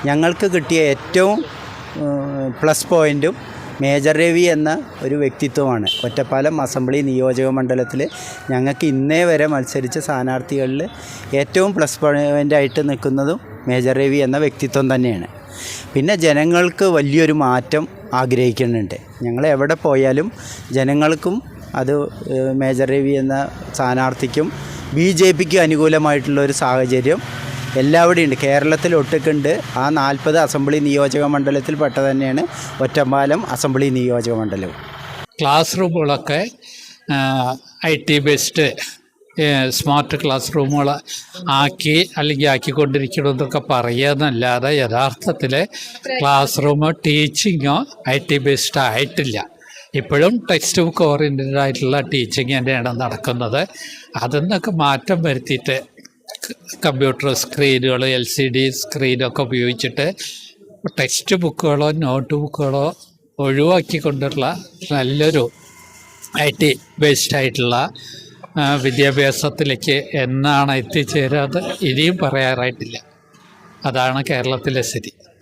ഞങ്ങൾക്ക് കിട്ടിയ ഏറ്റവും പ്ലസ് പോയിൻറ്റും മേജർ രവി എന്ന ഒരു വ്യക്തിത്വമാണ്. ഒറ്റപ്പാലം അസംബ്ലി നിയോജക മണ്ഡലത്തിൽ ഞങ്ങൾക്ക് ഇന്നേ വരെ മത്സരിച്ച സ്ഥാനാർത്ഥികളിൽ ഏറ്റവും പ്ലസ് പോയിൻ്റായിട്ട് നിൽക്കുന്നതും മേജർ രവി എന്ന വ്യക്തിത്വം തന്നെയാണ്. പിന്നെ ജനങ്ങൾക്ക് വലിയൊരു മാറ്റം ആഗ്രഹിക്കുന്നുണ്ട്. ഞങ്ങൾ എവിടെ പോയാലും ജനങ്ങൾക്കും അത് മേജർ രവി എന്ന സ്ഥാനാർത്ഥിക്കും BJPക്ക് അനുകൂലമായിട്ടുള്ളൊരു സാഹചര്യം എല്ലാവിടെയും ഉണ്ട്. കേരളത്തിൽ ഒട്ടുക്കുണ്ട്. ആ 40 അസംബ്ലി നിയോജക മണ്ഡലത്തിൽപ്പെട്ട തന്നെയാണ് ഒറ്റപ്പാലം അസംബ്ലി നിയോജക മണ്ഡലവും. ക്ലാസ് റൂമുകളൊക്കെ IT ബേസ്ഡ് സ്മാർട്ട് ക്ലാസ് റൂമുകൾ ആക്കിക്കൊണ്ടിരിക്കണമെന്നൊക്കെ പറയുന്നല്ലാതെ യഥാർത്ഥത്തിൽ ക്ലാസ് റൂം ടീച്ചിങ്ങോ IT ബേസ്ഡ് ആയിട്ടില്ല. ഇപ്പോഴും ടെക്സ്റ്റ് ബുക്ക് ഓറിയൻറ്റഡ് ആയിട്ടുള്ള ടീച്ചിങ് തന്നെയാണ് നടക്കുന്നത്. അതിന്നൊക്കെ മാറ്റം വരുത്തിയിട്ട് കമ്പ്യൂട്ടർ സ്ക്രീനുകൾ LCD സ്ക്രീനൊക്കെ ഉപയോഗിച്ചിട്ട് ടെക്സ്റ്റ് ബുക്കുകളോ നോട്ട് ബുക്കുകളോ ഒഴിവാക്കിക്കൊണ്ടുള്ള നല്ലൊരു IT ബേസ്ഡ് ആയിട്ടുള്ള വിദ്യാഭ്യാസത്തിലേക്ക് എന്നാണ് എത്തിച്ചേരാതെ ഇനിയും പറയാറായിട്ടില്ല. അതാണ് കേരളത്തിലെ സ്ഥിതി.